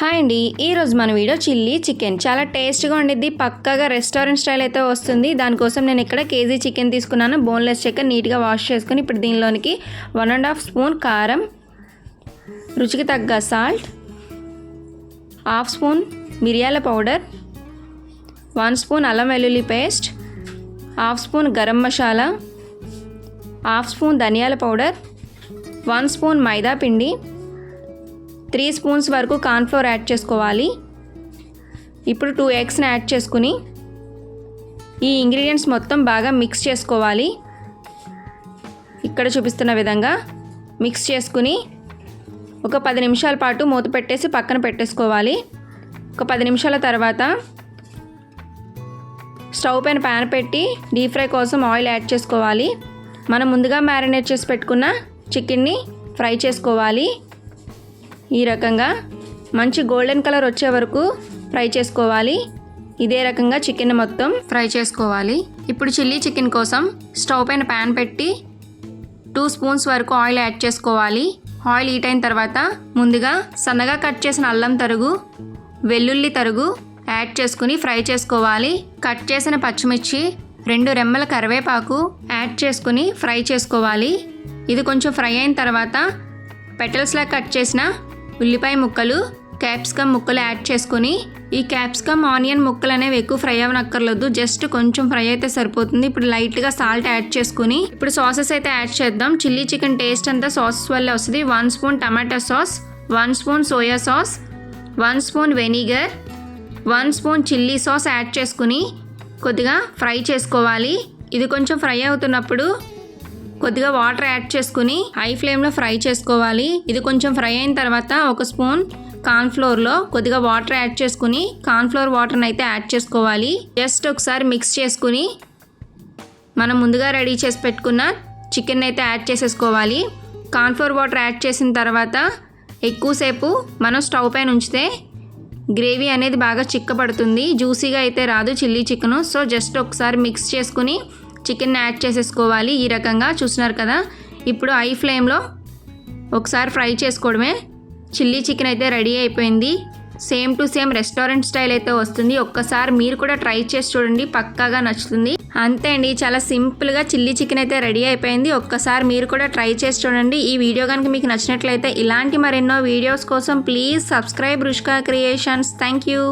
Hi అండి, ఈరోజు మన వీడియో చిల్లీ చికెన్ చాలా టేస్ట్గా ఉండిద్ది. పక్కాగా రెస్టారెంట్ స్టైల్ అయితే వస్తుంది. దానికోసం నేను ఇక్కడ కేజీ చికెన్ తీసుకున్నాను. బోన్లెస్ చికెన్ నీట్గా వాష్ చేసుకుని ఇప్పుడు దీనిలోనికి 1.5 స్పూన్ కారం, రుచికి తగ్గ సాల్ట్, 1/2 స్పూన్ మిరియాల పౌడర్, 1 స్పూన్ అల్లం వెల్లుల్లి paste, 1/2 spoon garam masala, 1/2 spoon ధనియాల పౌడర్, 1 స్పూన్ మైదా పిండి, 3 స్పూన్స్ వరకు కార్న్ఫ్లోర్ యాడ్ చేసుకోవాలి. ఇప్పుడు 2 ఎగ్స్ని యాడ్ చేసుకుని ఈ ఇంగ్రీడియంట్స్ మొత్తం బాగా మిక్స్ చేసుకోవాలి. ఇక్కడ చూపిస్తున్న విధంగా మిక్స్ చేసుకుని ఒక 10 నిమిషాల పాటు మూత పెట్టేసి పక్కన పెట్టేసుకోవాలి. ఒక 10 నిమిషాల తర్వాత స్టవ్ పైన ప్యాన్ పెట్టి డీప్ ఫ్రై కోసం ఆయిల్ యాడ్ చేసుకోవాలి. మనం ముందుగా మ్యారినేట్ చేసి పెట్టుకున్న చికెన్ని ఫ్రై చేసుకోవాలి. ఈ రకంగా మంచి గోల్డెన్ కలర్ వచ్చే వరకు ఫ్రై చేసుకోవాలి. ఇదే రకంగా చికెన్ మొత్తం ఫ్రై చేసుకోవాలి. ఇప్పుడు చిల్లీ చికెన్ కోసం స్టవ్ పైన ప్యాన్ పెట్టి 2 స్పూన్స్ వరకు ఆయిల్ యాడ్ చేసుకోవాలి. ఆయిల్ హీట్ అయిన తర్వాత ముందుగా సన్నగా కట్ చేసిన అల్లం తరుగు, వెల్లుల్లి తరుగు యాడ్ చేసుకుని ఫ్రై చేసుకోవాలి. కట్ చేసిన పచ్చిమిర్చి, 2 రెమ్మల కరివేపాకు యాడ్ చేసుకుని ఫ్రై చేసుకోవాలి. ఇది కొంచెం ఫ్రై అయిన తర్వాత పెటల్స్లా కట్ చేసిన ఉల్లిపాయ ముక్కలు, క్యాప్సికమ్ ముక్కలు యాడ్ చేసుకొని ఈ క్యాప్సికమ్ ఆనియన్ ముక్కలు అనేవి ఎక్కువ ఫ్రై అవ్వనక్కర్లేదు, జస్ట్ కొంచెం ఫ్రై అయితే సరిపోతుంది. ఇప్పుడు లైట్గా సాల్ట్ యాడ్ చేసుకుని ఇప్పుడు సాసెస్ అయితే యాడ్ చేద్దాం. చిల్లీ చికెన్ టేస్ట్ అంతా సాసెస్ వల్లే వస్తుంది. 1 స్పూన్ టమాటా sauce, 1 spoon soya sauce, 1 spoon vinegar, 1 spoon chilli sauce add చేసుకుని కొద్దిగా ఫ్రై చేసుకోవాలి. ఇది కొంచెం ఫ్రై అవుతున్నప్పుడు కొద్దిగా వాటర్ యాడ్ చేసుకుని హై ఫ్లేమ్లో ఫ్రై చేసుకోవాలి. ఇది కొంచెం ఫ్రై అయిన తర్వాత 1 స్పూన్ కార్న్ఫ్లోర్లో కొద్దిగా వాటర్ యాడ్ చేసుకుని కార్న్ఫ్లోర్ వాటర్ని అయితే యాడ్ చేసుకోవాలి. జస్ట్ ఒకసారి మిక్స్ చేసుకుని మనం ముందుగా రెడీ చేసి పెట్టుకున్న చికెన్ అయితే యాడ్ చేసేసుకోవాలి. కార్న్ఫ్లోర్ వాటర్ యాడ్ చేసిన తర్వాత ఎక్కువసేపు మనం స్టవ్ పైన ఉంచితే గ్రేవీ అనేది బాగా చిక్కబడుతుంది, జ్యూసీగా అయితే రాదు చిల్లీ చికెను. సో జస్ట్ ఒకసారి మిక్స్ చేసుకుని చికెన్ యాడ్ చేసేసుకోవాలి. ఈ రకంగా చూస్తున్నారు కదా. ఇప్పుడు హై ఫ్లేమ్లో ఒకసారి ఫ్రై చేసుకోవడమే. చిల్లీ చికెన్ అయితే రెడీ అయిపోయింది. Same to same restaurant style అయితే వస్తుంది. ఒక్కసారి మీరు కూడా ట్రై చేసి చూడండి, పక్కాగా నచ్చుతుంది. అంతే అండి, చాలా సింపుల్గా చిల్లీ చికెన్ అయితే రెడీ అయిపోయింది. ఒక్కసారి మీరు కూడా ట్రై చేసి చూడండి. ఈ వీడియో కనుక మీకు నచ్చినట్లయితే ఇలాంటి మరెన్నో వీడియోస్ కోసం please subscribe Rushika creations. Thank you.